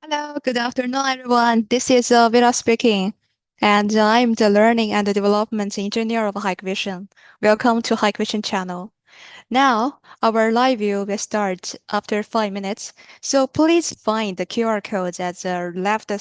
Hello, good afternoon, everyone. This is Vera speaking, and I'm the Learning and Development Engineer of Hikvision. Welcome to Hikvision channel. Now, our live view will start after 5 minutes, so please find the QR code at the left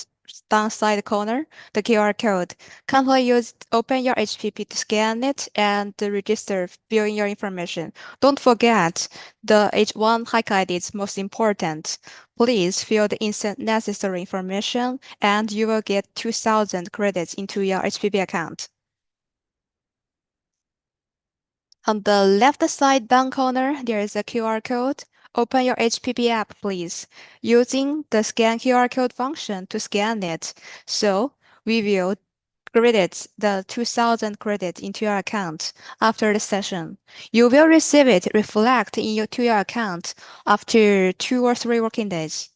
down side corner, the QR code. Kindly open your HPP to scan it and register filling your information. Don't forget, the H1 hike ID is most important. Please fill the instant necessary information and you will get 2,000 credits into your HPP account. On the left side down corner, there is a QR code. Open your HPP app, please, using the scan QR code function to scan it. So we will credit the 2,000 credits into your account after the session. You will receive it reflect to your account after 2 or 3 working days.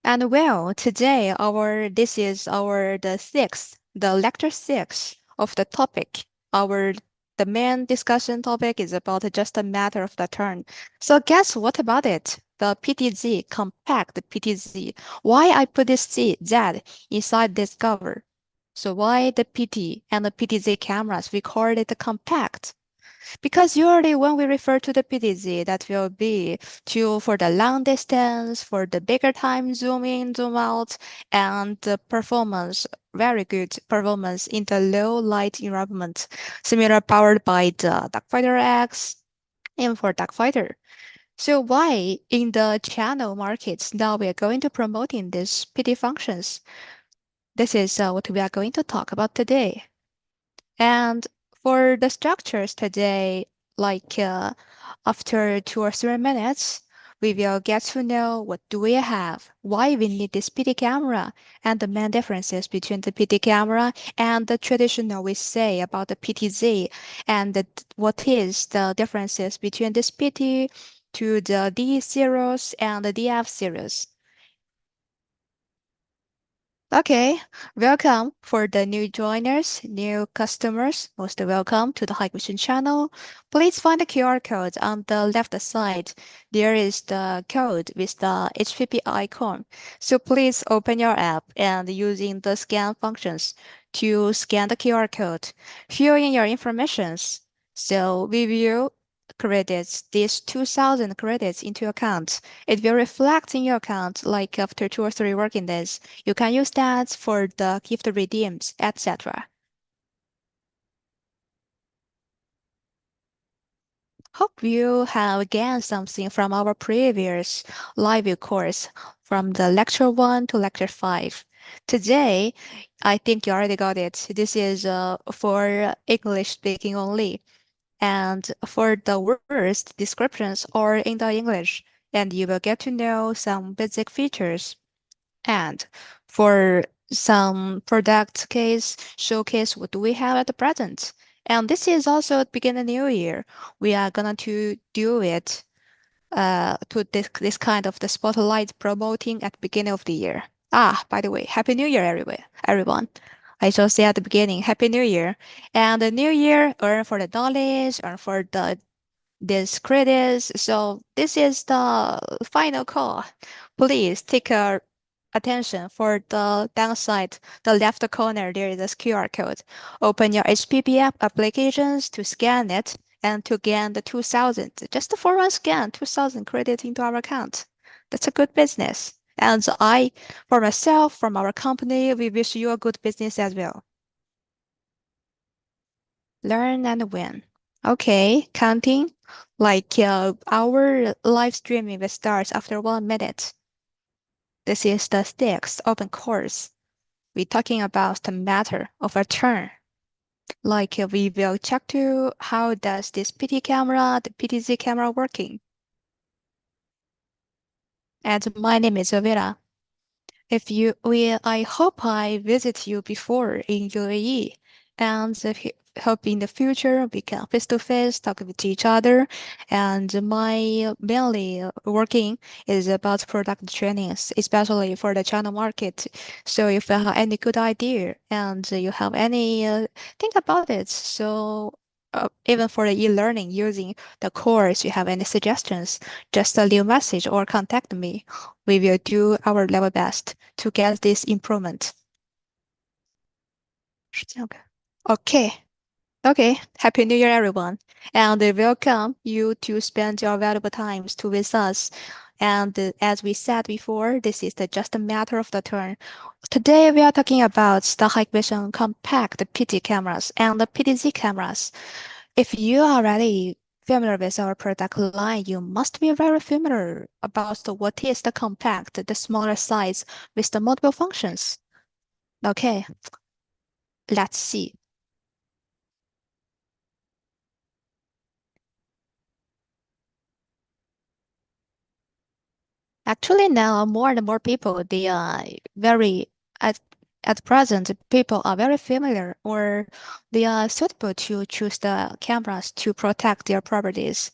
And well, today this is the lecture six of the topic. The main discussion topic is about just a matter of the turn. So guess what about it? The PTZ, compact PTZ. Why I put this Z inside this cover? So why the PT and the PTZ cameras we call it compact? Because usually when we refer to the PTZ, that will be for the long distance, for the bigger time zoom in, zoom out, and the performance, very good performance in the low light environment, similar powered by the Darkfighter X and for Darkfighter. So why in the channel markets now we are going to promoting these PT functions? This is what we are going to talk about today. And for the structures today, after 2 or 3 minutes, we will get to know what do we have, why we need this PD camera, and the main differences between the PD camera and the traditional we say about the PTZ, and what is the differences between this PT to the D series and the DF series. Okay, welcome for the new joiners, new customers. Most welcome to the Hikvision channel. Please find the QR code on the left side. There is the code with the HPP icon. So please open your app and using the scan functions to scan the QR code, fill in your informations. So we will credits these 2,000 credits into your account. It will reflect in your account like after 2 or 3 working days. You can use that for the gift redeems, etc. Hope you have gained something from our previous live course from the lecture 1 to lecture 5. Today, I think you already got it. This is for English speaking only. And for the words descriptions are in the English, and you will get to know some basic features. And for some product case, showcase what do we have at the present. And this is also at beginning of the new year. We are gonna to do it to this kind of the spotlight promoting at the beginning of the year. Ah, by the way, Happy New Year, everyone. I shall say at the beginning, Happy New Year. And the new year, earn for the knowledge, earn for this credits. So this is the final call. Please take attention for the downside, the left corner, there is a QR code. Open your HPP app applications to scan it and to gain the 2,000. Just for one scan, 2,000 credit into our account. That's a good business. And for myself, from our company, we wish you a good business as well. Learn and win. Okay, counting. Our live streaming will start after 1 minute. This is the sixth open course. We're talking about the matter of a turn. We will check to how does this PT camera, the PTZ camera working. And my name is Vera. I hope I visit you before in UAE, and hope in the future we can face to face talk with each other. And my mainly working is about product trainings, especially for the China market. So if you have any good idea and you have any think about it, so even for the e-learning using the course, you have any suggestions, just leave a message or contact me. We will do our level best to get this improvement. 是这样的 Okay. Okay. Happy New Year, everyone. And welcome you to spend your valuable times to with us. And as we said before, this is just a matter of the turn. Today we are talking about the Hikvision compact PT cameras and the PTZ cameras. If you are already familiar with our product line, you must be very familiar about what is the compact, the smaller size with the multiple functions. Okay, let's see. Actually, now more and more people they are very at at present people are very familiar or they are suitable to choose the cameras to protect their properties.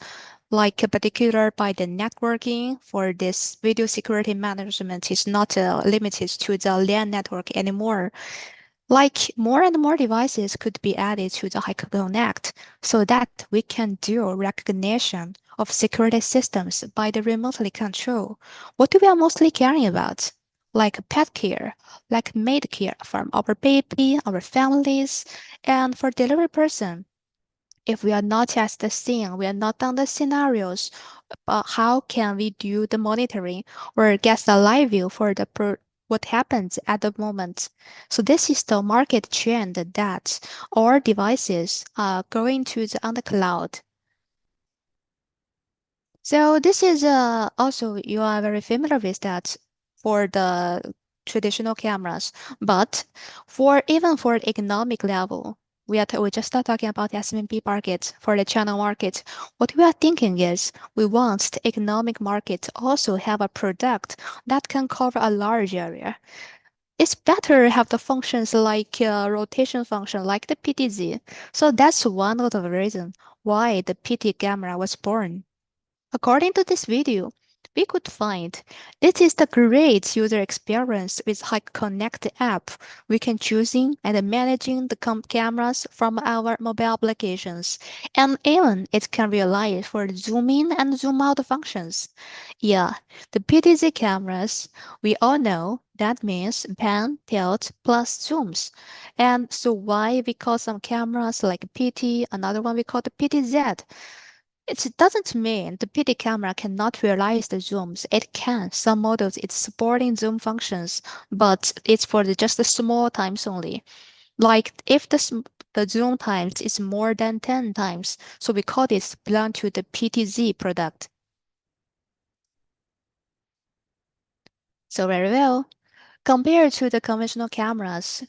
Like particular by the networking for this video security management is not limited to the LAN network anymore. Like more and more devices could be added to the HyperConnect so that we can do recognition of security systems by the remotely control. What we are mostly caring about? Like pet care, like maid care from our baby, our families, and for delivery person. If we are not at the scene, we are not on the scenarios, how can we do the monitoring or get the live view for what happens at the moment? So this is the market trend that our devices are going to on the cloud. So this is also you are very familiar with that for the traditional cameras, but for even for the economic level, we just start talking about the SMB market for the channel market. What we are thinking is we want the economic market to also have a product that can cover a large area. It's better have the functions like rotation function like the PTZ. So that's one of the reasons why the PT camera was born. According to this video, we could find this is the great user experience with Connect app. We can choosing and managing the cameras from our mobile applications, and even it can realize for zoom in and zoom out functions. Yeah, the PTZ cameras, we all know that means pan, tilt, plus zooms. And so why we call some cameras like PT, another one we call the PTZ. It doesn't mean the PD camera cannot realize the zooms. It can. Some models it's supporting zoom functions, but it's for just the small times only. Like if the zoom times is more than 10 times, so we call this belong to the PTZ product. So very well. Compared to the conventional cameras,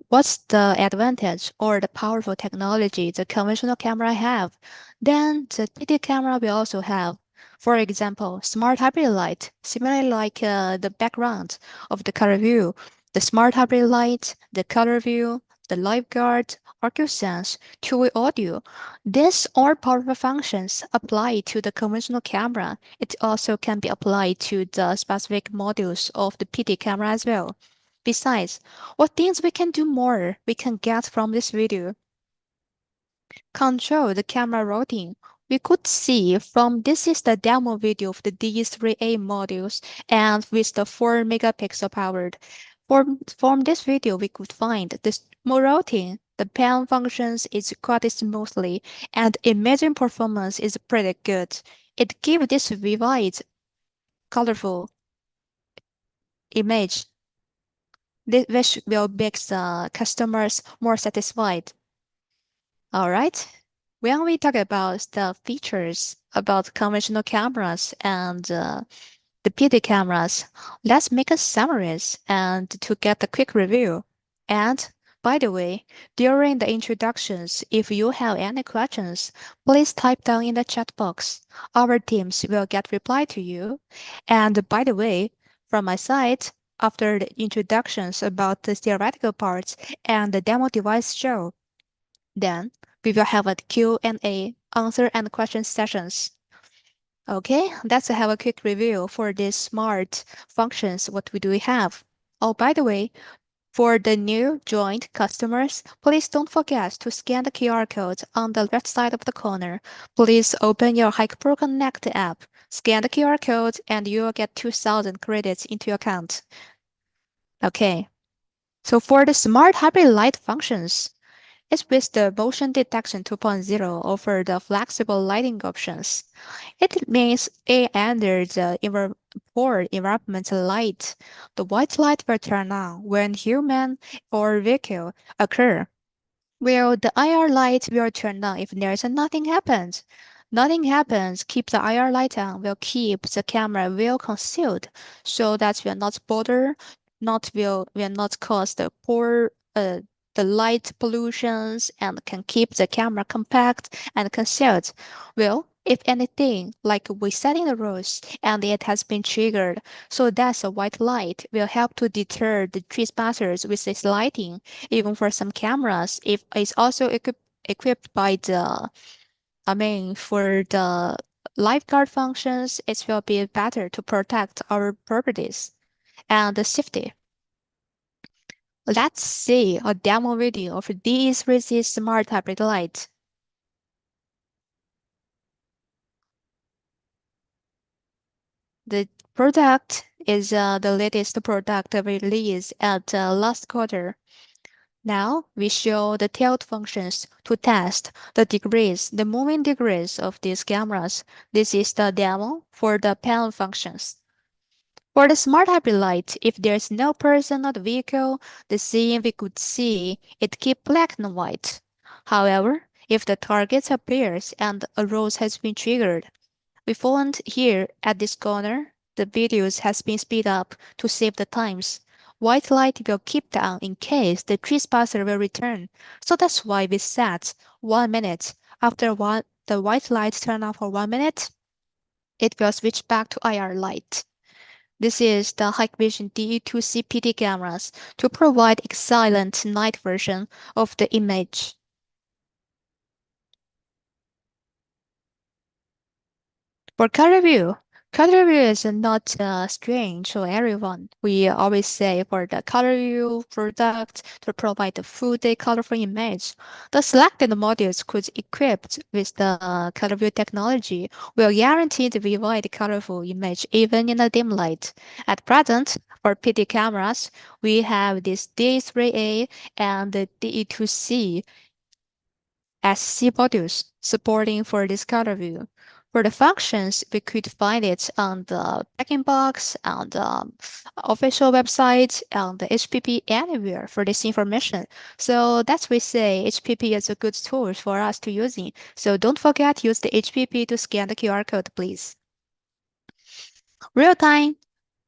what's the advantage or the powerful technology the conventional camera have? Then the PD camera will also have. For example, smart hybrid light, similarly like the background of the color view, the smart hybrid light, the color view, the live guard, AccuSense, two-way audio. These all powerful functions apply to the conventional camera. It also can be applied to the specific modules of the PD camera as well. Besides, what things we can do more we can get from this video? Control the camera rotating. We could see from this is the demo video of the D3A modules and with the 4 megapixel powered. From this video, we could find this rotating. The pan functions is quite smoothly and imaging performance is pretty good. It gives this vivid, colorful image, which will make the customers more satisfied. All right. When we talk about the features about conventional cameras and the PD cameras, let's make a summaries and to get a quick review. And by the way, during the introductions, if you have any questions, please type down in the chat box. Our teams will get reply to you. And by the way, from my side, after the introductions about the theoretical parts and the demo device show, then we will have a Q&A, answer and question sessions. Okay, let's have a quick review for these smart functions. What we do we have? Oh, by the way, For the new joint customers, please don't forget to scan the QR code on the left side of the corner. Please open your Hikepro Connect app, scan the QR code, and you'll get 2,000 credits into your account. Okay, so for the smart hybrid light functions, it's with the motion detection 2.0 offer the flexible lighting options. It means under the for environmental light, the white light will turn on when human or vehicle occur. Well, the IR light will turn on if there's nothing happens. Nothing happens, keep the IR light on, will keep the camera well concealed so that will not bother, not will not cause the light pollutions and can keep the camera compact and concealed. Well, if anything, like we set in the rules and it has been triggered, so that's a white light will help to deter the trespassers with this lighting even for some cameras, if it's also equipped by for the lifeguard functions, it will be better to protect our properties and the safety. Let's see a demo video of these Resist Smart Hybrid Light. The product is the latest product released at last quarter. Now we show the tilt functions to test the moving degrees of these cameras. This is the demo for the pan functions. For the smart hybrid light, if there's no person or the vehicle, the scene we could see it keep black and white. However, if the target appears and a rose has been triggered, we found here at this corner, the videos has been speed up to save the times. White light will keep down in case the trespasser will return. So that's why we set 1 minute. After the white light turn on for 1 minute, it will switch back to IR light. This is the Hikvision DE2C PD cameras to provide excellent night version of the image. For color review is not strange for everyone. We always say for the color review product to provide a full day colorful image. The selected modules could equipped with the color view technology will guarantee the vivid colorful image even in a dim light. At present, for PD cameras, we have this D3A and the DE2C SC modules supporting for this color view. For the functions, we could find it on the checking box, on the official website, on the HPP, anywhere for this information. So that's we say HPP is a good tool for us to using. So don't forget use the HPP to scan the QR code, please. Real time.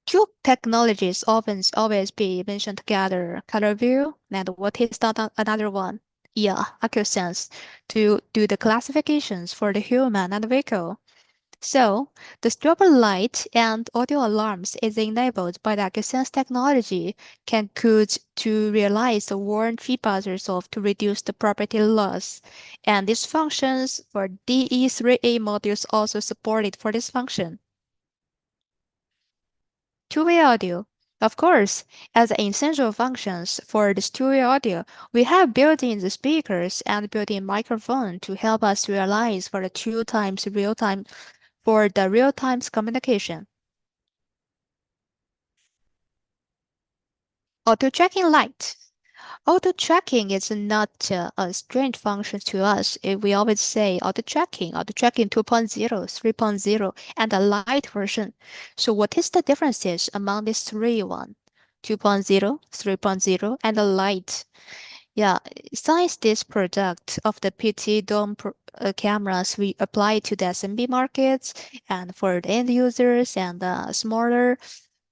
Two technologies often always be mentioned together, color view and what is the another one? Yeah, AccuSense to do the classifications for the human and vehicle. So the strobe light and audio alarms is enabled by the AccuSense technology can could to realize the warn tree buzzers off to reduce the property loss. And these functions for DE3A modules also supported for this function. Two-way audio. Of course, as essential functions for the two-way audio, we have built-in the speakers and built-in microphone to help us realize for the two times real-time for the real-time communication. Auto-tracking light. Auto-tracking is not a strange function to us. We always say auto-tracking 2.0, 3.0, and a light version. So what is the differences among these three one? 2.0, 3.0, and a light. Yeah, since this product of the PT dome cameras we apply to the SMB markets and for the end users and the smaller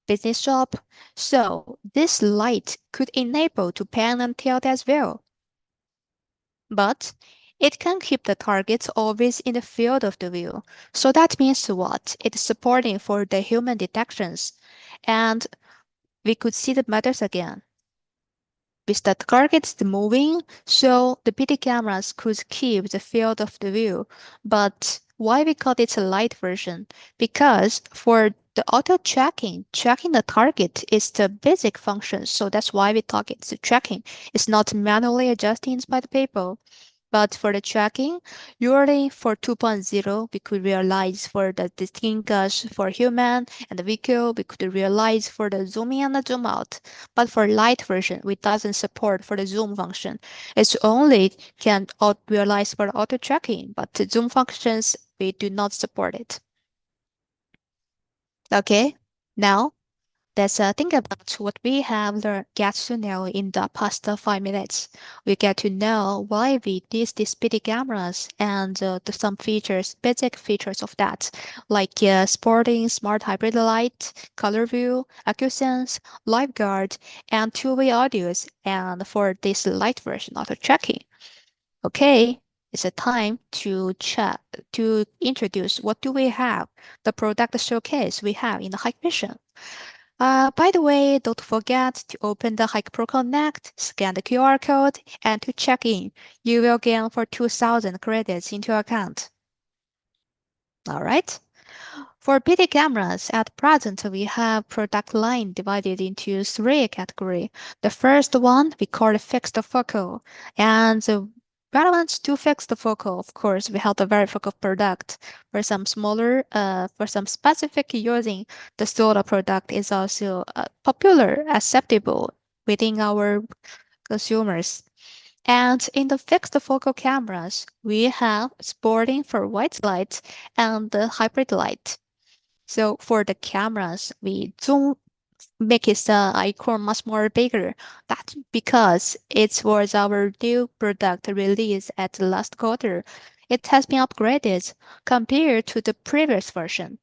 business shop. So this light could enable to pan and tilt as well. But it can keep the targets always in the field of the view. So that means what? It's supporting for the human detections. And we could see the matters again. With the targets moving, so the PD cameras could keep the field of the view. But why we call it a light version? Because for The auto tracking the target is the basic function. So that's why we talk it's tracking. It's not manually adjusting by the people. But for the tracking, usually for 2.0, we could realize for the distinguish for human and the vehicle, we could realize for the zoom in and the zoom out. But for light version, it doesn't support for the zoom function. It's only can realize for auto tracking, but the zoom functions, we do not support it. Okay, now let's think about what we have learned, get to know in the past 5 minutes. We get to know why we need these PD cameras and some features, basic features of that, like sporting smart hybrid light, color view, AccuSense, LiveGuard, and two-way audios, and for this light version auto tracking. Okay, it's a time to chat to introduce what do we have, the product showcase we have in the Hikvision. By the way, don't forget to open the Hike Pro Connect, scan the QR code, and to check in. You will gain for 2,000 credits into your account. All right. For PD cameras, at present we have product line divided into three categories. The first one we call the fixed focal, and the relevant to fixed focal, of course, we have the varifocal product. For some smaller, for some specific using, the solar product is also popular, acceptable within our consumers. And in the fixed focal cameras, we have sporting for white light and the hybrid light. So for the cameras, we zoom make its icon much more bigger. That's because it was our new product release at the last quarter. It has been upgraded compared to the previous version.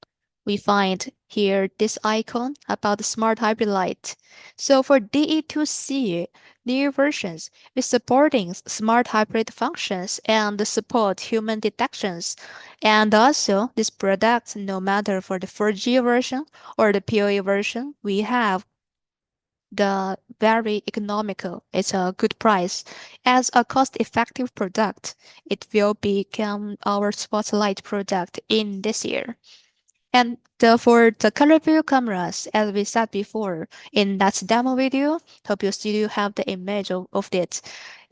We find here this icon about the smart hybrid light. So for DE2C, new versions with supporting smart hybrid functions and support human detections. And also, this product, no matter for the 4G version or the PoE version, we have the very economical. It's a good price. As a cost-effective product, it will become our spotlight product in this year. And for the color view cameras, as we said before in that demo video, hope you still have the image of it.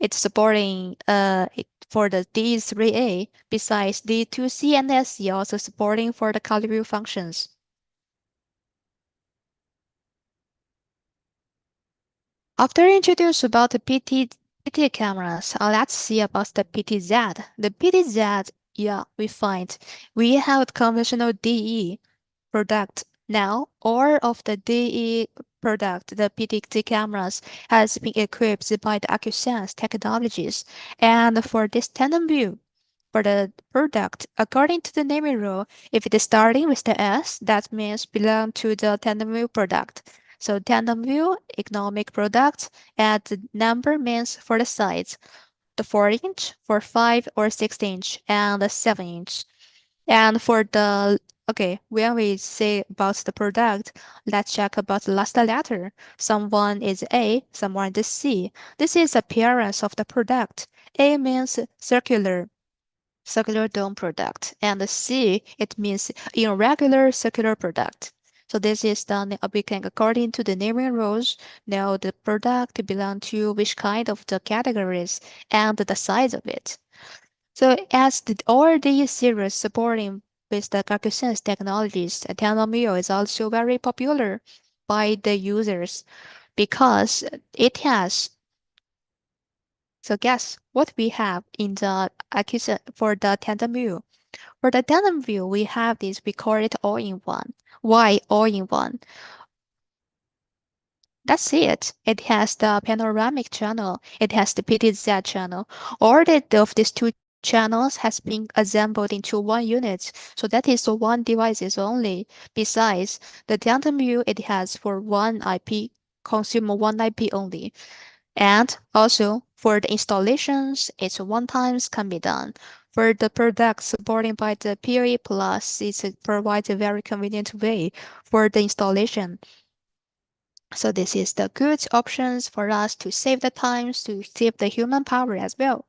It's supporting for the D3A, besides D2C and SC also supporting for the color view functions. After introduced about the PT cameras, let's see about the PTZ. The PTZ, yeah, we find we have conventional DE product now. All of the DE product, the PTZ cameras, has been equipped by the AccuSense technologies. And for this tandem view, for the product, according to the naming rule, if it is starting with the S, that means belong to the tandem view product. So tandem view, economic product, and the number means for the size, the 4-inch, for 5 or 6-inch, and the 7-inch. And for the okay, when we say about the product, let's check about the last letter. Someone is A, someone is C. This is appearance of the product. A means circular dome product, and C, it means irregular circular product. So this is done we can according to the naming rules know the product belong to which kind of the categories and the size of it. So as the all these series supporting with the CarcaSense technologies, Telemio is also very popular by the users because it has. So guess what we have in the for the tandem view. For the tandem view, we have this, we call it all-in-one. Why all-in-one? That's it. It has the panoramic channel. It has the PTZ channel. All of these two channels has been assembled into one unit. So that is the one devices only. Besides, the tandem view, it has for one IP, consumer one IP only. And also for the installations, it's one times can be done. For the product supported by the PoE Plus, it provides a very convenient way for the installation. So this is the good options for us to save the times, to save the human power as well.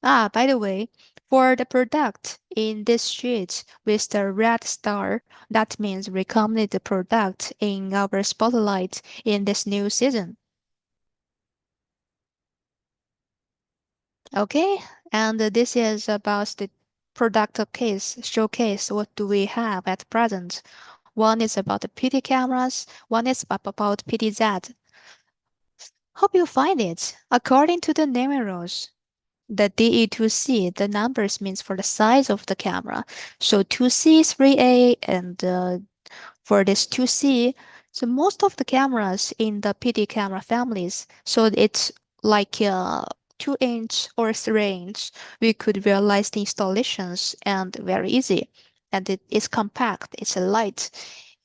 Ah, by the way, for the product in this sheet with the red star, that means recommended the product in our spotlight in this new season. Okay, and this is about the product case showcase. What do we have at present? One is about the PT cameras, one is about PTZ. Hope you find it. According to the naming rules, the DE2C, the numbers means for the size of the camera. So 2C, 3A, and for this 2C, so most of the cameras in the PD camera families, so it's like 2-inch or 3-inch, we could realize the installations and very easy. And it is compact, it's light,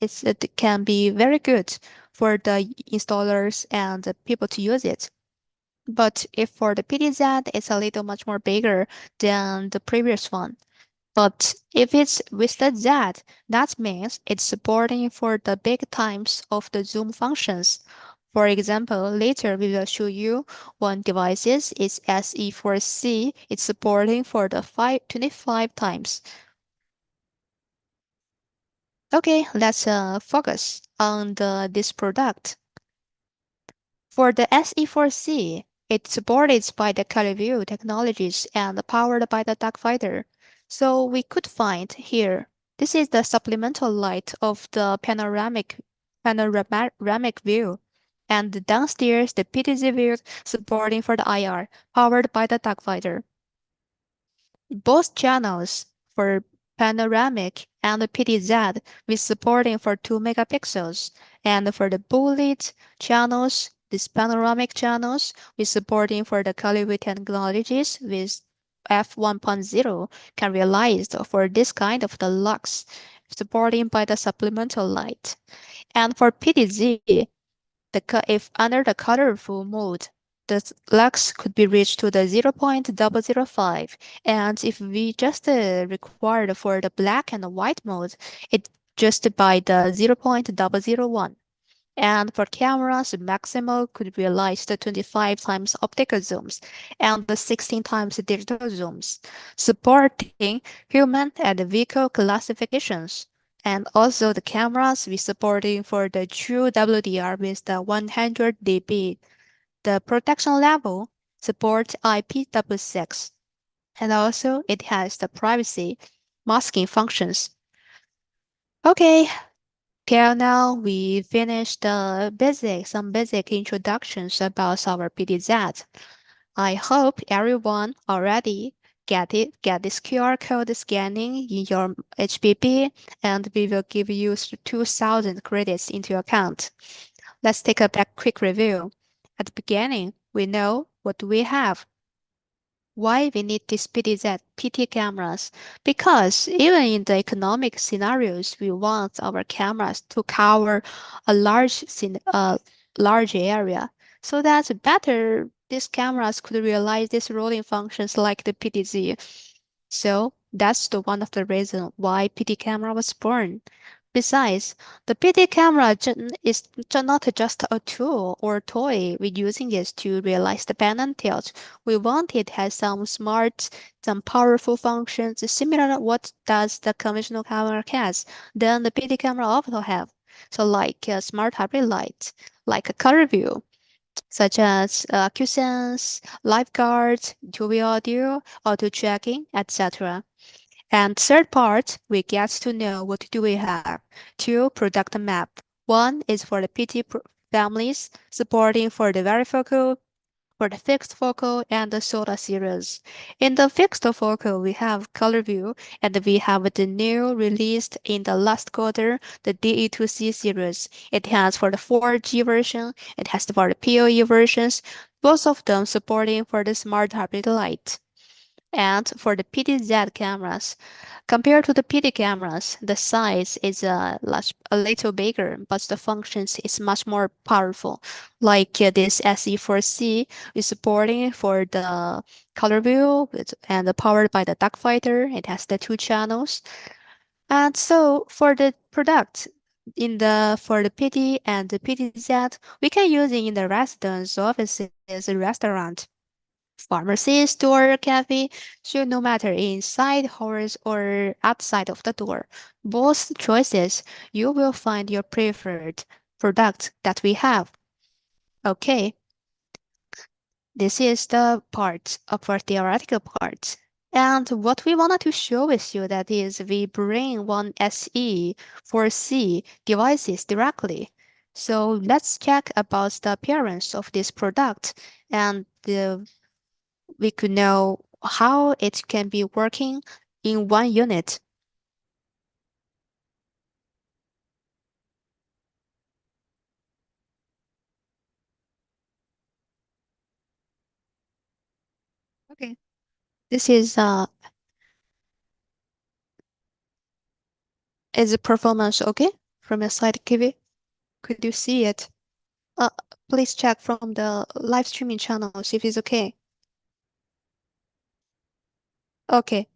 it can be very good for the installers and the people to use it. But if for the PTZ, it's a little much more bigger than the previous one. But if it's with the Z, that means it's supporting for the big times of the zoom functions. For example, later we will show you one devices is SE4C. It's supporting for the 25 times. Okay, let's focus on this product. For the SE4C, it's supported by the color view technologies and powered by the Darkfighter. So we could find here, this is the supplemental light of the panoramic view. And downstairs, the PTZ view supporting for the IR, powered by the Darkfighter. Both channels for panoramic and PTZ with supporting for 2 megapixels, and for the bullet channels, these panoramic channels with supporting for the color view technologies with f1.0 can realized for this kind of the lux, supporting by the supplemental light. And for PTZ, if under the colorful mode, the lux could be reached to the 0.005, and if we just required for the black and white mode, it just by the 0.001. And for cameras, maximum could realize the 25 times optical zooms and the 16 times digital zooms, supporting human and vehicle classifications. And also the cameras we supporting for the true WDR with the 100 dB. The protection level supports IP6, and also it has the privacy masking functions. Okay, till now we finished some basic introductions about our PTZ. I hope everyone already get this QR code scanning in your HPP, and we will give you 2,000 credits into your account. Let's take a back quick review. At the beginning, we know what we have. Why we need these PTZ PT cameras? Because even in the economic scenarios, we want our cameras to cover a large area, so that better these cameras could realize these rolling functions like the PTZ. So that's the one of the reason why PT camera was born. Besides, the PD camera is not just a tool or toy. We're using it to realize the pan and tilt. We want it has some smart, some powerful functions similar to what does the conventional camera has. Then the PD camera also have. So like a smart hybrid light, like a color view, such as QSense, lifeguards, two-way audio, auto tracking, etc. And third part, we get to know what do we have. Two product map. One is for the families, supporting for the varifocal, for the fixed focal, and the solar series. In the fixed focal, we have color view, and we have the new released in the last quarter, the DE2C series. It has for the 4G version, it has for the PoE versions, both of them supporting for the smart hybrid light. And for the PTZ cameras, compared to the PD cameras, the size is a little bigger, but the functions is much more powerful. Like this SE4C is supporting for the color view and powered by the Darkfighter. It has the 2 channels. And so for the product, for the PD and the PTZ, we can use it in the residence, offices, restaurant. Pharmacy, store, cafe should no matter inside, horse, or outside of the door. Both choices, you will find your preferred product that we have. Okay, this is the part of our theoretical part. And what we wanted to show with you that is we bring one SE for C devices directly. So let's check about the appearance of this product and we could know how it can be working in one unit. Okay. This is the performance okay from your side, Kiwi? Could you see it? Uh, please check from the live streaming channels if it's okay. Okay.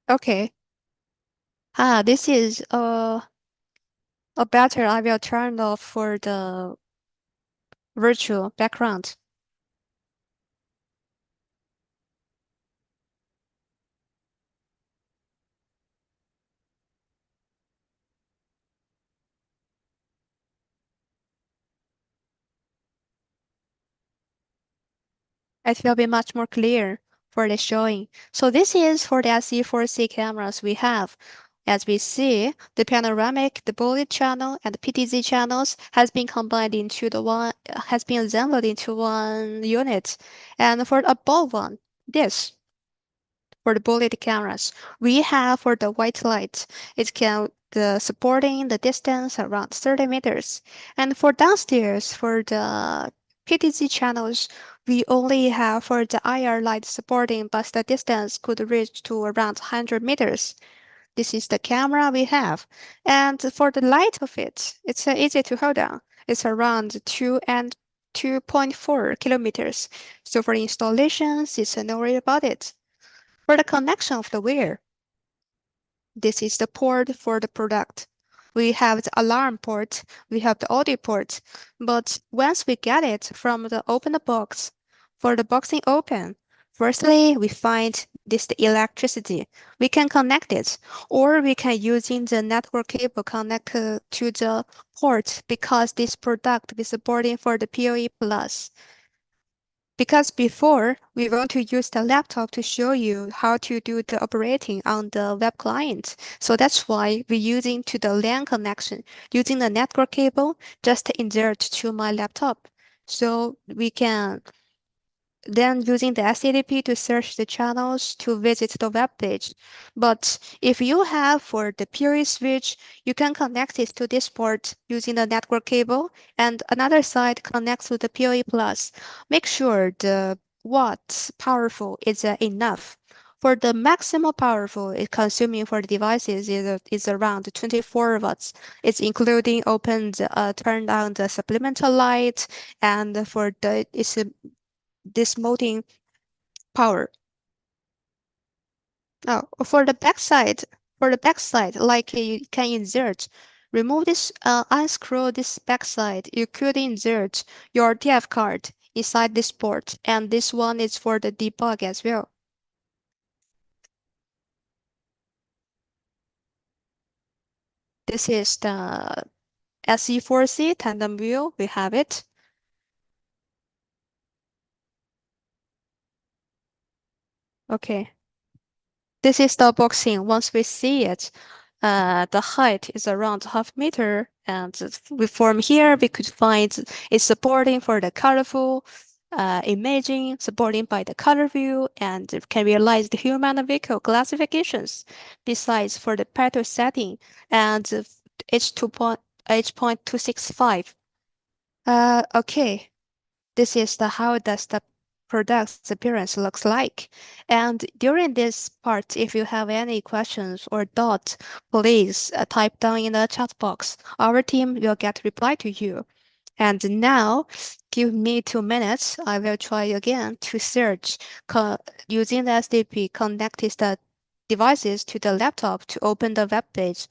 Okay. This is a better I will turn off for the virtual background. It will be much more clear for the showing. So this is for the SE4C cameras we have. As we see, the panoramic, the bullet channel, and the PTZ channels has been combined into the one, has been assembled into one unit. And for the above one, this for the bullet cameras. We have for the white light, it can the supporting the distance around 30 meters. And for downstairs, for the PTZ channels, we only have for the IR light supporting, but the distance could reach to around 100 meters. This is the camera we have. And for the light of it, it's easy to hold on. It's around 2 and 2.4 kilometers. So for installations, it's no worry about it. For the connection of the wire, this is the port for the product. We have the alarm port, we have the audio port, but once we get it from the open the box, for the boxing open, firstly we find this the electricity. We can connect it, or we can using the network cable connect to the port because this product is supporting for the PoE plus. Because before, we want to use the laptop to show you how to do the operating on the web client. So that's why we're using to the LAN connection, using the network cable, just insert to my laptop. So we can then using the HTTP to search the channels to visit the web page. But if you have for the PoE switch, you can connect it to this port using the network cable, and another side connects to the PoE plus. Make sure the watts powerful is enough. For the maximum powerful it consuming for the devices is around 24 watts. It's including turned on the supplemental light, and for the it's this mounting power. Now, for the backside, like you can insert, remove this, unscrew this backside. You could insert your TF card inside this port, and this one is for the debug as well. This is the SE4C tandem wheel. We have it. Okay. This is the boxing. Once we see it, the height is around half meter, and from here we could find it's supporting for the colorful imaging, supporting by the color view, and can realize the human and vehicle classifications. Besides, for the petrol setting and H.265. Okay. This is the how does the product's appearance looks like. And during this part, if you have any questions or thoughts, please type down in the chat box. Our team will get reply to you. And now, give me 2 minutes. I will try again to search using the SDP connected the devices to the laptop to open the web page.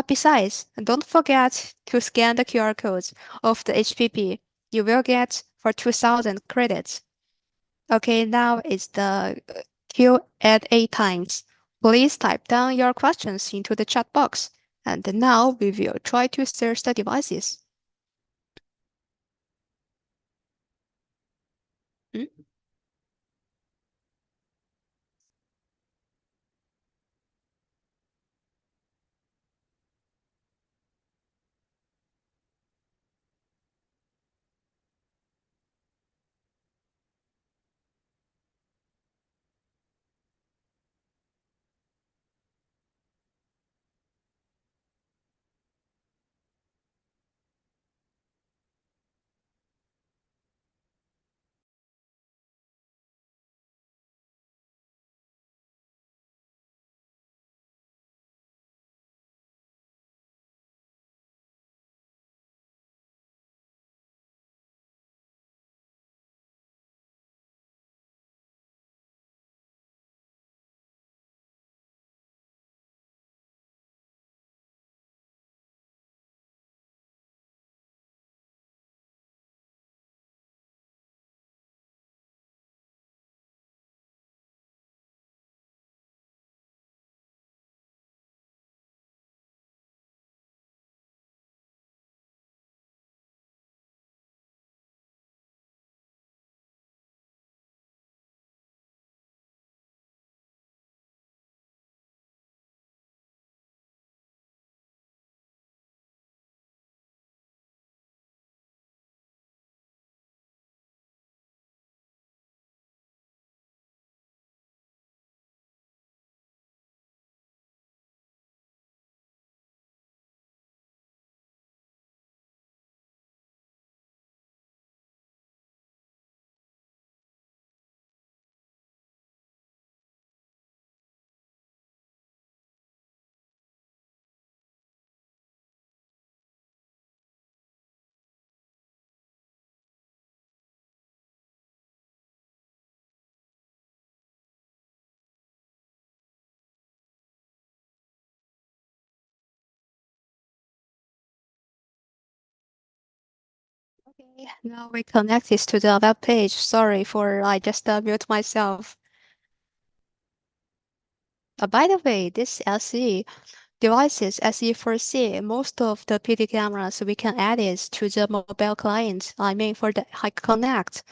Besides, don't forget to scan the QR codes of the HPP. You will get for 2,000 credits. Okay, now it's the Q&A times. Please type down your questions into the chat box. And now we will try to search the devices. Hmm? Okay, now we connect this to the web page. Sorry for I just mute myself. By the way, this SE devices SE4C, most of the PD cameras we can add it to the mobile client. I mean for the High Connect.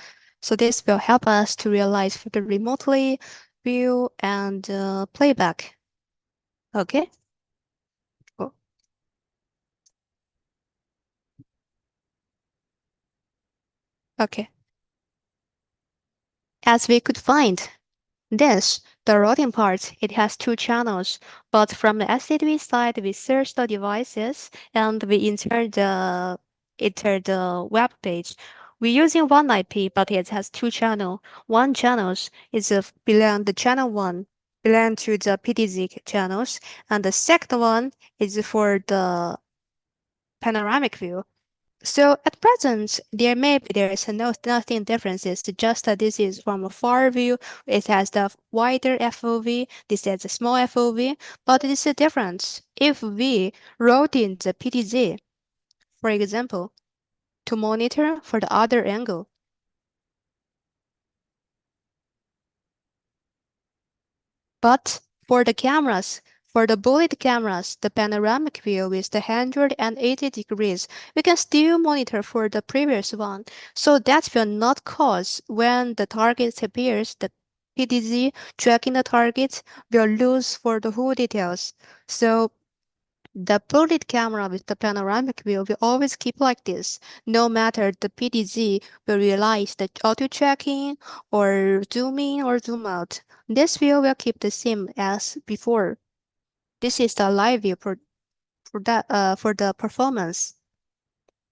So this will help us to realize for the remotely view and playback. Okay. Cool. Okay. As we could find, this, the routing part, it has two channels, but from the SCDV side, we search the devices and we enter the web page. We're using one IP, but it has two channel. One channels is belong the channel one belong to the PTZ channels, and the second one is for the panoramic view. So at present, there is nothing differences. Just that this is from a far view. It has the wider FOV. This has a small FOV, but it is a difference. If we wrote in the PTZ, for example, to monitor for the other angle, but for the bullet cameras, the panoramic view with the 180 degrees, we can still monitor for the previous one. So that will not cause when the target appears, the PTZ tracking the target will lose for the whole details. So the bullet camera with the panoramic view will always keep like this. No matter the PTZ will realize the auto tracking or zoom in or zoom out. This view will keep the same as before. This is the live view for the performance.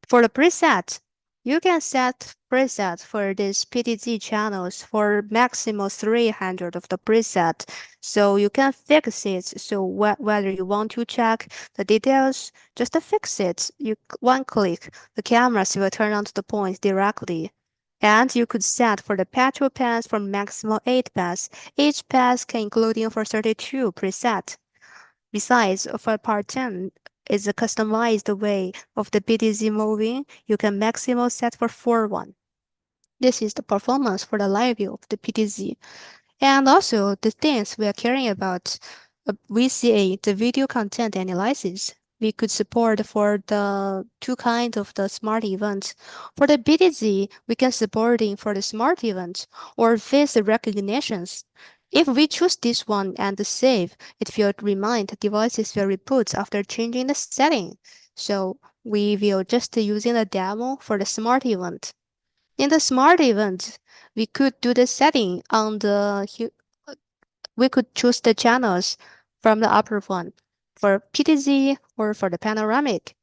For the preset, you can set preset for these PTZ channels for maximum 300 of the preset. So you can fix it. So whether you want to check the details, just fix it. One click, the cameras will turn on to the point directly. And you could set for the petrol pass for maximum 8 pass. Each pass can including for 32 preset. Besides, for part 10 is a customized way of the PTZ moving. You can maximum set for 4-1. This is the performance for the live view of the PTZ. And also the things we are caring about, VCA, the video content analysis. We could support for the two kinds of the smart events. For the BTZ, we can supporting for the smart event or face recognitions. If we choose this one and save, it will remind devices will reboot after changing the setting. So we will just using the demo for the smart event. In the smart event, we could do the setting on the we could choose the channels from the upper one for PTZ or for the panoramic.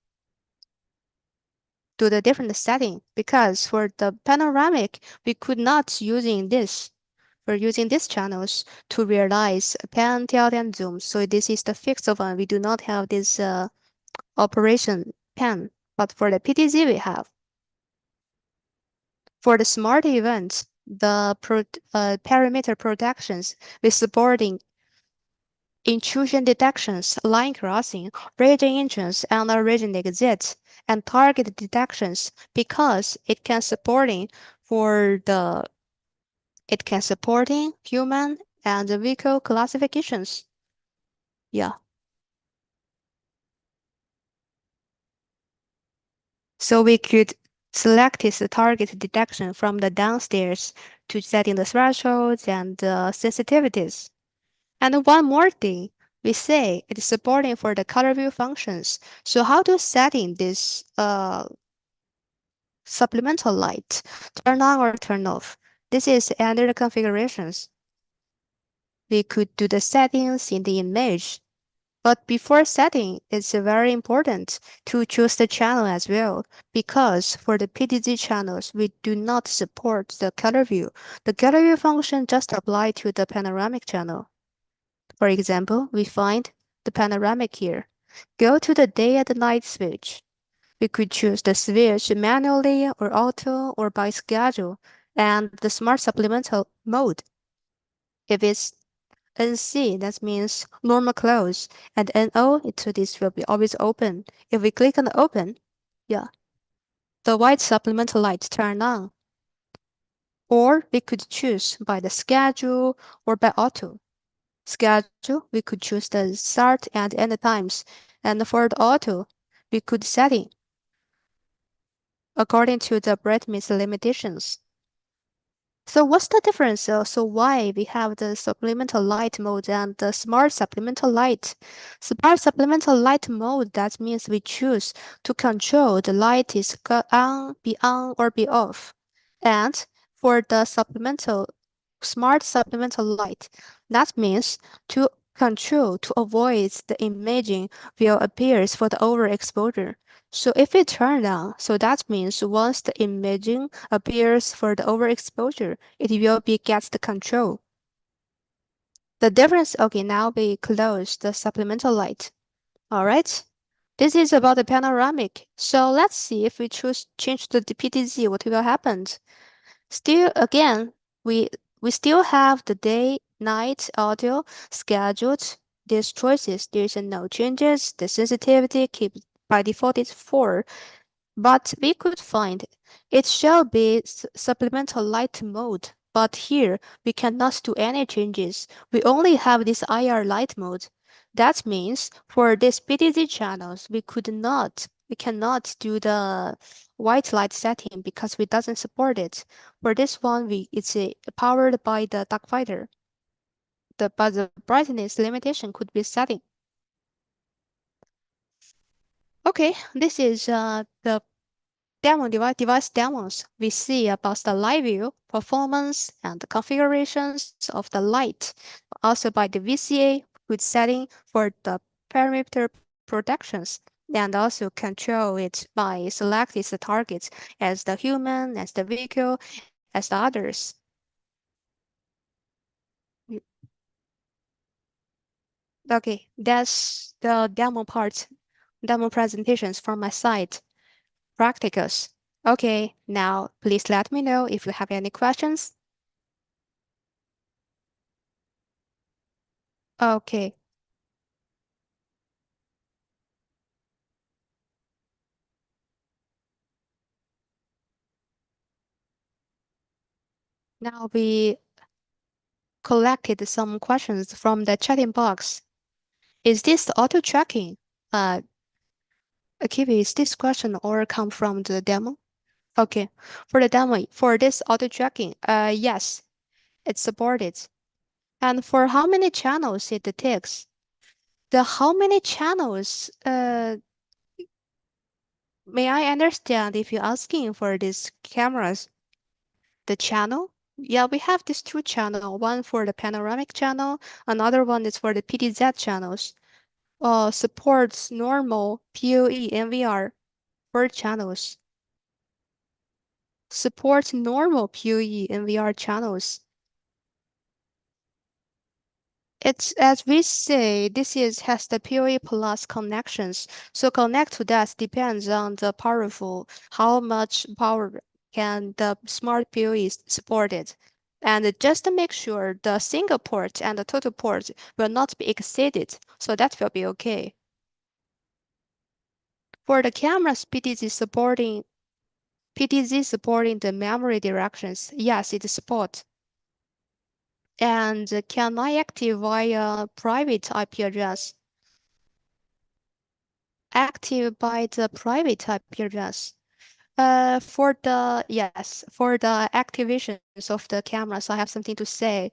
Do the different setting because for the panoramic we could not using this. We're using these channels to realize pan, tilt, and zoom. So this is the fixed one. We do not have this operation pan, but for the PTZ we have. For the smart events, the parameter protections with supporting intrusion detections, line crossing, region entrance, and region exit, and target detections because it can supporting human and vehicle classifications. Yeah. So we could select the target detection from the downstairs to setting the thresholds and the sensitivities. And one more thing, we say it is supporting for the color view functions. So how to setting this supplemental light, turn on or turn off? This is under the configurations. We could do the settings in the image. But before setting, it's very important to choose the channel as well, because for the PTZ channels, we do not support the color view. The color view function just apply to the panoramic channel. For example, we find the panoramic here. Go to the day and night switch. We could choose the switch manually or auto or by schedule and the smart supplemental mode. If it's NC, that means normal close, and NO, this will be always open. If we click on the open, yeah, the white supplemental light turn on. Or we could choose by the schedule or by auto. Schedule, we could choose the start and end times, and for the auto, we could setting according to the brightness limitations. So what's the difference? So why we have the supplemental light mode and the smart supplemental light? Smart supplemental light mode, that means we choose to control the light is on or be off. And for the smart supplemental light, that means to control to avoid the imaging will appears for the overexposure. So if it turned on, so that means once the imaging appears for the overexposure, it will be gets the control. The difference, okay, now we close the supplemental light. All right. This is about the panoramic. So let's see if we change the PTZ, what will happen. Still, again, we we still have the day, night audio scheduled. These choices, there's no changes. The sensitivity keep by default is 4. But we could find it shall be supplemental light mode. But here we cannot do any changes. We only have this IR light mode. That means for this PTZ channels, we cannot do the white light setting because we doesn't support it. For this one, it's powered by the dark fighter. But the brightness limitation could be setting. Okay, this is the device demos, we see about the live view, performance, and the configurations of the light. Also by the VCA with setting for the parameter protections, and also control it by selecting the targets as the human, as the vehicle, as the others. Okay, that's the demo part, demo presentations from my side. Practicals. Okay, now please let me know if you have any questions. Okay, now we collected some questions from the chatting box. Is this auto tracking? Uh, Kiwi, is this question or come from the demo? Okay, for the demo, for this auto tracking, yes, it's supported. And for how many channels it takes? The how many channels, may I understand if you're asking for these cameras, the channel? Yeah, we have these two channel, one for the panoramic channel, another one is for the PTZ channels. Supports normal PoE NVR for channels. Supports normal PoE NVR channels. It's as we say, this is has the PoE plus connections. So connect to that depends on the powerful, how much power can the smart PoE support it. And just to make sure the single port and the total port will not be exceeded. So that will be okay. For the cameras, PTZ supporting the memory directions. Yes, it supports. And can I active via private IP address? Active by the private IP address. For the activations of the cameras, I have something to say.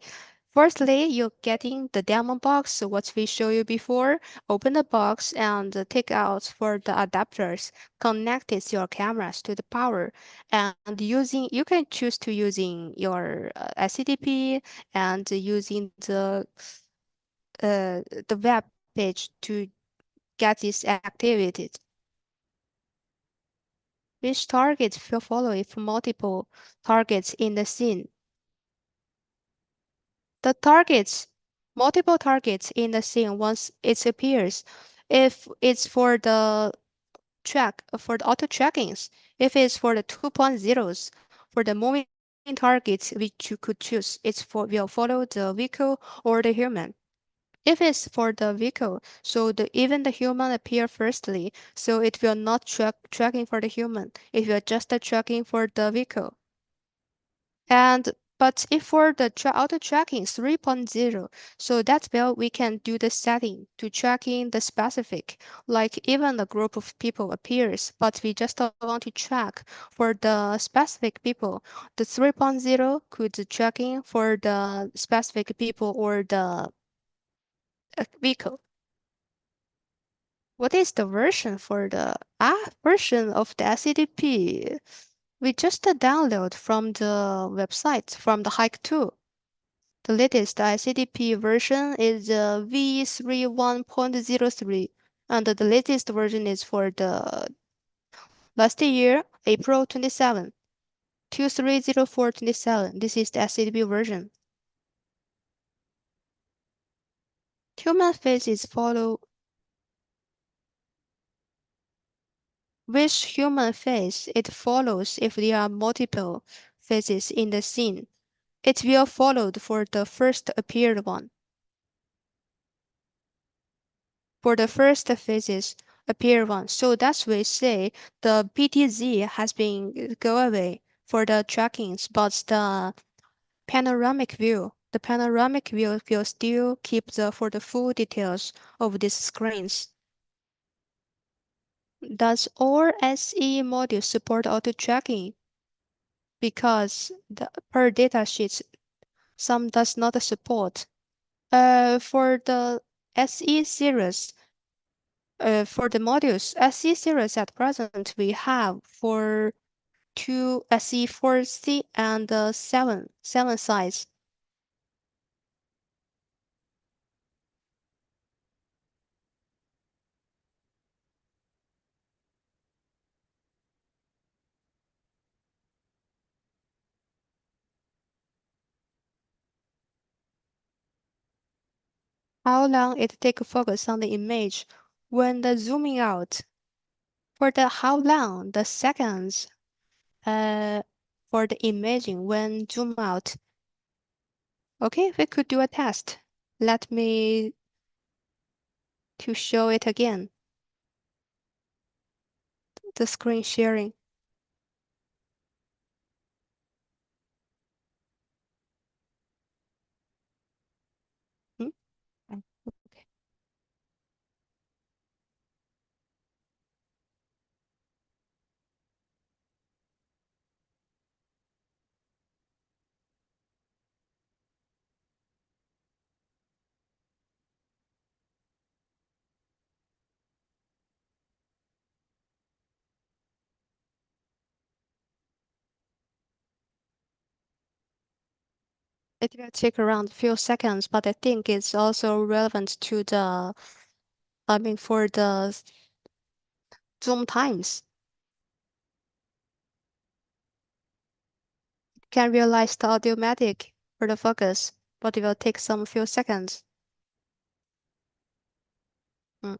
Firstly, you're getting the demo box, so what we show you before. Open the box and take out for the adapters. Connect it your cameras to the power, and using you can choose to using your SCDP and using the web page to get this activated. Which target will follow if multiple targets in the scene? The targets, multiple targets in the scene once it appears. If it's for the for the auto trackings, if it's for the 2.0s, for the moving targets which you could choose, will follow the vehicle or the human. If it's for the vehicle, so even the human appear firstly, so it will not tracking for the human. It will just tracking for the vehicle. And but if for the auto tracking 3.0, so that's where we can do the setting to tracking the specific, like even a group of people appears, but we just don't want to track for the specific people. The 3.0 could tracking for the specific people or the vehicle. What is the version for the version of the SCDP? We just download from the website from the Hike 2. The latest ICDP version is V31.03, and the latest version is for the last year, April 27, 230427. This is the ICDP version. Human faces follow which human face it follows if there are multiple faces in the scene. It will follow for the first appeared one. For the first phases appear one. So that's we say the PTZ has been go away for the trackings, but the panoramic view will still keep the for the full details of these screens. Does all SE modules support auto tracking? Because the per datasheets some does not support. For the SE series, for the modules, SE series at present we have for two SE4C and 7 size. How long it take to focus on the image when the zooming out? For the how long, the seconds. uh, for the imaging when zoom out. Okay, we could do a test. Let me to show it again. The screen sharing. Hmm? Okay. It will take around a few seconds, but I think it's also relevant to the, I mean, for the zoom times. Can realize the automatic for the focus, but it will take some few seconds. Mm.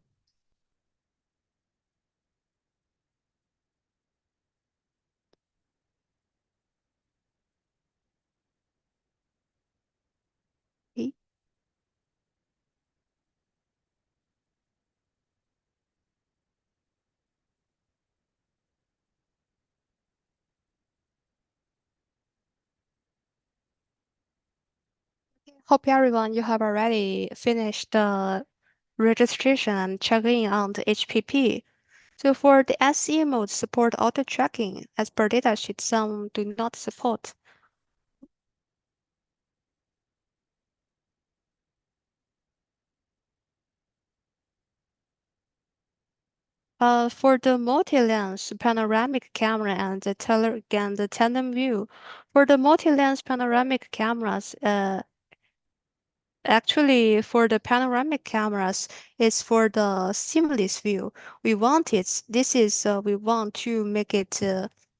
Okay. Hope everyone you have already finished the registration and checking in on the HPP. So for the SE mode support auto tracking, as per datasheet, some do not support. For the multi-lens panoramic camera and the tandem view, for the multi-lens panoramic cameras, actually for the panoramic cameras, it's for the seamless view. We want to make it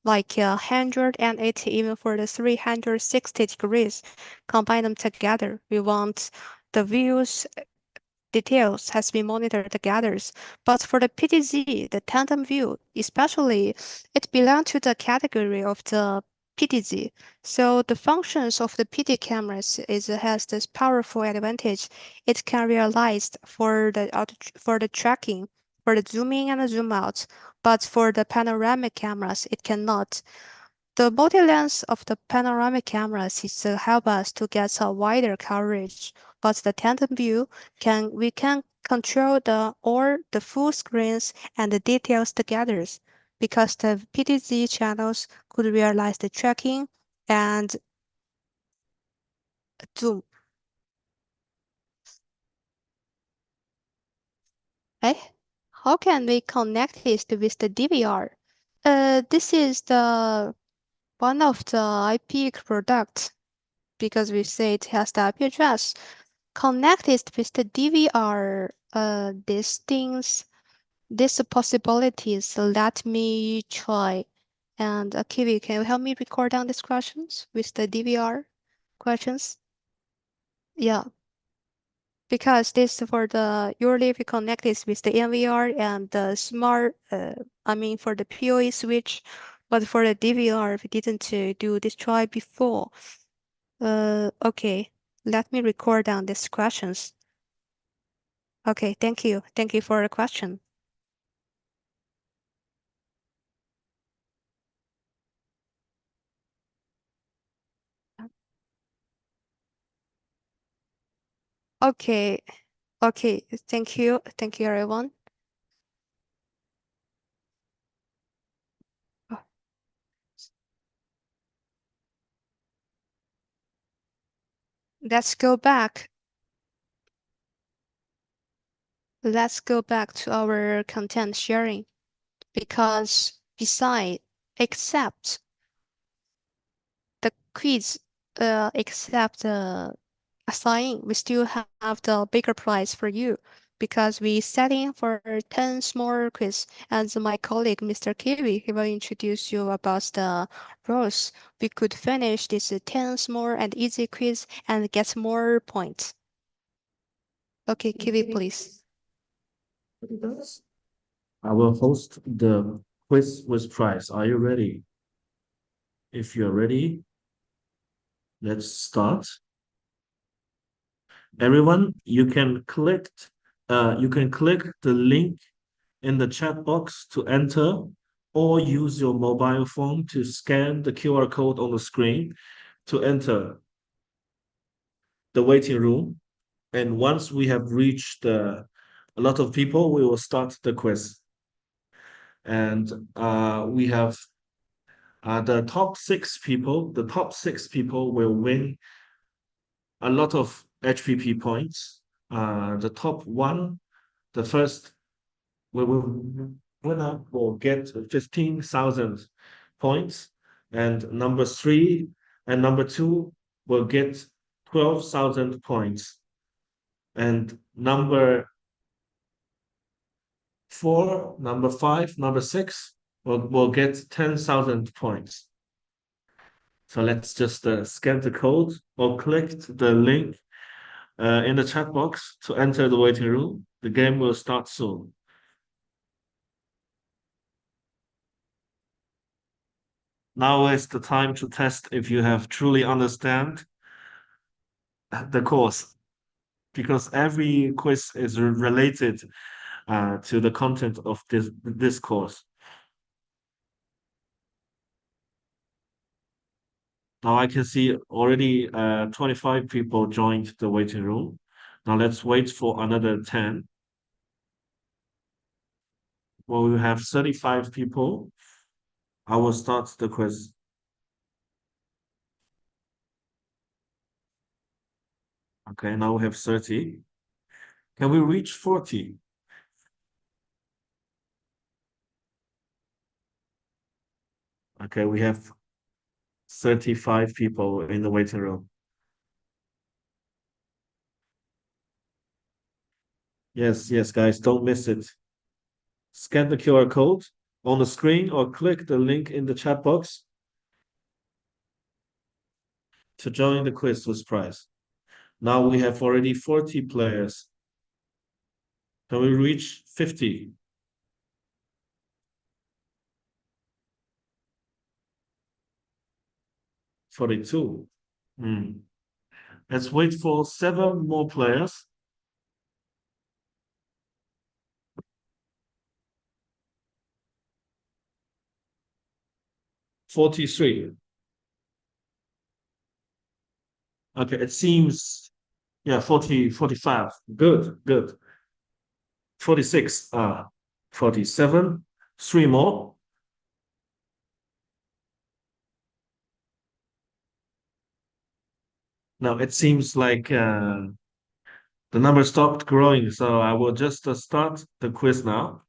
like 180, even for the 360 degrees, combine them together. We want the views details has been monitored together. But for the PTZ, the tandem view, especially, it belongs to the category of the PTZ. So the functions of the PT cameras has this powerful advantage. It can realize for the tracking, for the zooming and the zoom out. But for the panoramic cameras, it cannot. The multi-lens of the panoramic cameras is to help us to get a wider coverage, but the tandem view we can control the full screens and the details together because the PTZ channels could realize the tracking and zoom. Eh? How can we connect this with the DVR? This is the one of the IP products because we say it has the IP address. Connected with the DVR, these possibilities. Let me try. And Kiwi, can you help me record down these questions with the DVR questions? Yeah, because this for the usually we connect this with the NVR and the smart, I mean for the PoE switch, but for the DVR we didn't do this try before. Okay, let me record down these questions. Okay, thank you. Thank you for the question. Okay, okay, thank you. Thank you, everyone. Uh, Let's go back. Let's go back to our content sharing because except the quiz, except assign, we still have the bigger prize for you because we setting for 10 more quiz. And my colleague, Mr. Kiwi, he will introduce you about the rules. We could finish this 10 more and easy quiz and get more points. Okay, Kiwi, please. I will host the quiz with prize. Are you ready? If you're ready, let's start. Everyone, you can click the link in the chat box to enter, or use your mobile phone to scan the QR code on the screen to enter the waiting room. And once we have reached a lot of people, we will start the quiz. And we have the top six people will win a lot of HPP points. The top one, the first winner will get 15,000 points, and number three and number two will get 12,000 points, and number five, number six will get 10,000 points. So let's just scan the code or click the link in the chat box to enter the waiting room. The game will start soon. Now is the time to test if you have truly understand the course, because every quiz is related to the content of this course. Now I can see already 25 people joined the waiting room. Now let's wait for another 10. Well, we have 35 people. I will start the quiz. Okay, now we have 30. Can we reach 40? Okay, we have 35 people in the waiting room. Yes, yes, guys, don't miss it. Scan the QR code on the screen or click the link in the chat box to join the quiz with prize. Now we have already 40 players. Can we reach 50? 42. Hmm. Let's wait for 7 more players. 43. Okay, it seems, yeah, 40, 45. Good, good. 46, 47. 3 more. Now it seems like the number stopped growing, so I will just start the quiz now.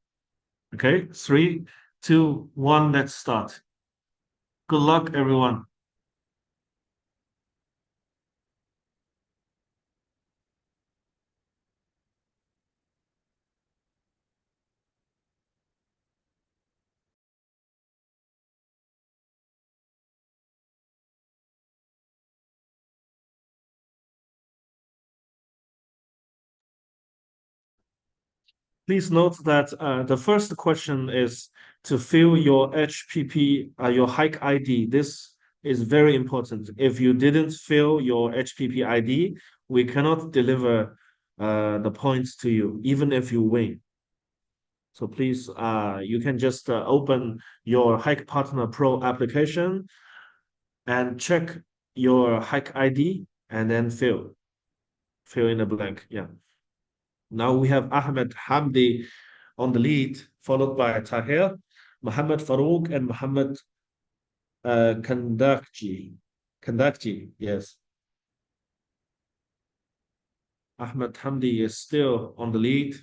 Okay, three, two, one, let's start. Good luck, everyone. Please note that the first question is to fill your HPP, your hike ID. This is very important. If you didn't fill your HPP ID, we cannot deliver the points to you, even if you win. So please, you can just open your Hike Partner Pro application and check your Hike ID and then fill in the blank. Yeah. Now we have Ahmed Hamdi on the lead, followed by Tahir, Muhammad Farouk, and Muhammad Kandakji. Kandakji, yes. Ahmed Hamdi is still on the lead.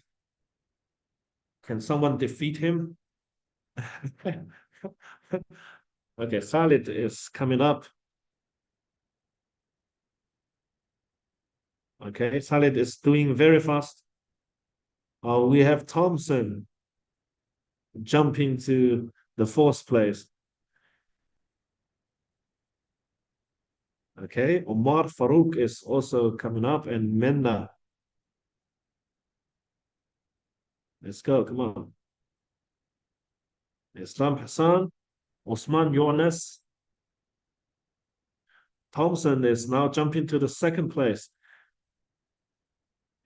Can someone defeat him? Okay, Khalid is coming up. Okay, Khalid is doing very fast. We have Thompson jumping to the fourth place. Okay, Omar Farouk is also coming up, and Menna. Let's go, come on. Islam Hassan, Osman Yones, Thompson is now jumping to the second place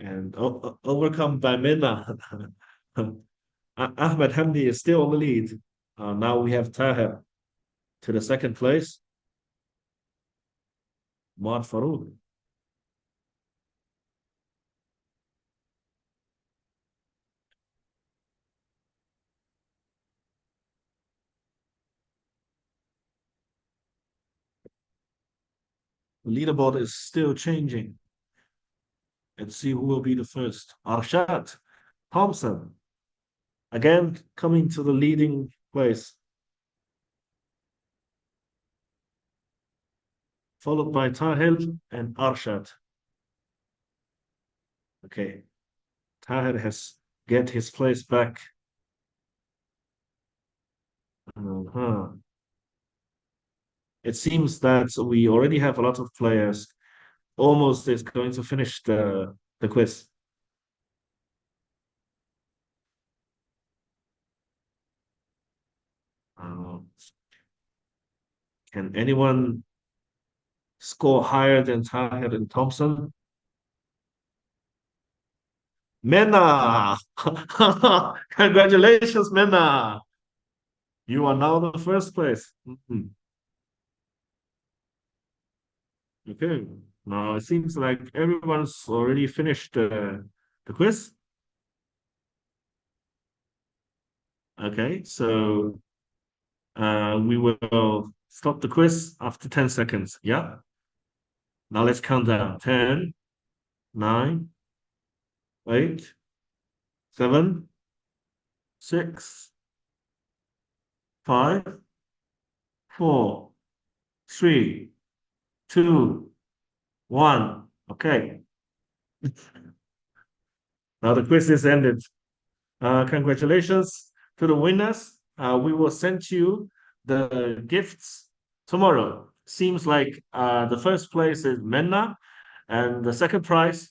and overcome by Minna. Ahmed Hamdi is still on the lead. Now we have Taher to the second place. Muad Farouk. The leaderboard is still changing. Let's see who will be the first. Arshad Thompson, again coming to the leading place, followed by Tahir and Arshad. Okay, Tahir has get his place back. Uh-huh. It seems that we already have a lot of players. Almost is going to finish the quiz. Uh, can anyone score higher than Tahir and Thompson? Mena! Congratulations, Mena! You are now the first place. Mhm. Okay. Now it seems like everyone's already finished the quiz. Okay, so we will stop the quiz after 10 seconds. Yeah. Now let's count down. 10, 9, 8, 7, 6, 5, 4, 3, 2, 1. Okay. Now the quiz is ended. Congratulations to the winners. We will send you the gifts tomorrow. Seems like the first place is Menna, and the second prize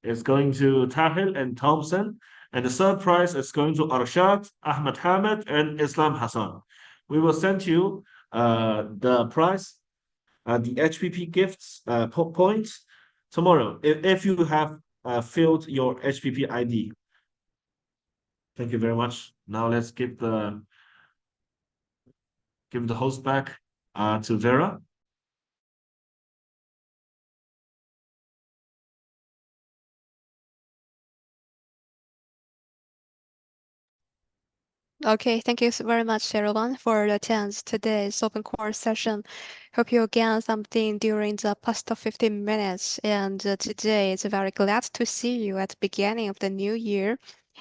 is going to Tahil and Thompson, and the third prize is going to Arshad, Ahmed Hamid, and Islam Hassan. We will send you the prize, the HPP gifts points tomorrow if you have filled your HPP ID. Thank you very much. Now let's give the host back to Vera. Okay, thank you very much, everyone, for the attendance today's open course session. Hope you gained something during the past 15 minutes. And today, it's very glad to see you at the beginning of the new year.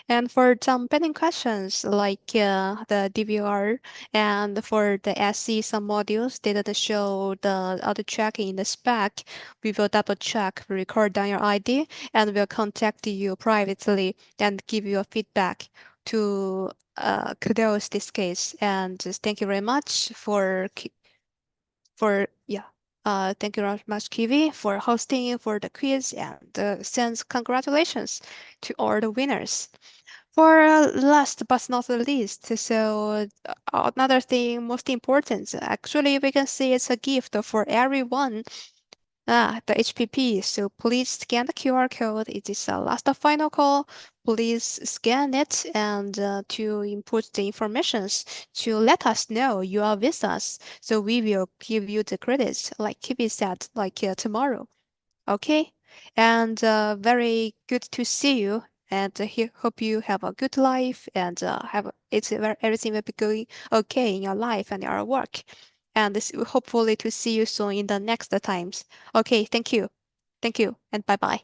And for some pending questions like the DVR and for the SE, some modules didn't show the auto tracking in the spec, we will double check, record down your ID, and we'll contact you privately and give you a feedback to close this case. And just thank you very much for yeah. Thank you very much, Kiwi, for hosting for the quiz and sends congratulations to all the winners. For last but not the least, so another thing most important, actually we can say it's a gift for everyone. The HPP. So please scan the QR code. It is a last final call. Please scan it and to input the informations to let us know you are with us. So we will give you the credits, like Kibi said, like tomorrow. Okay, and very good to see you. And hope you have a good life and everything will be going okay in your life and your work. And this hopefully to see you soon in the next times. Okay, thank you, and bye bye.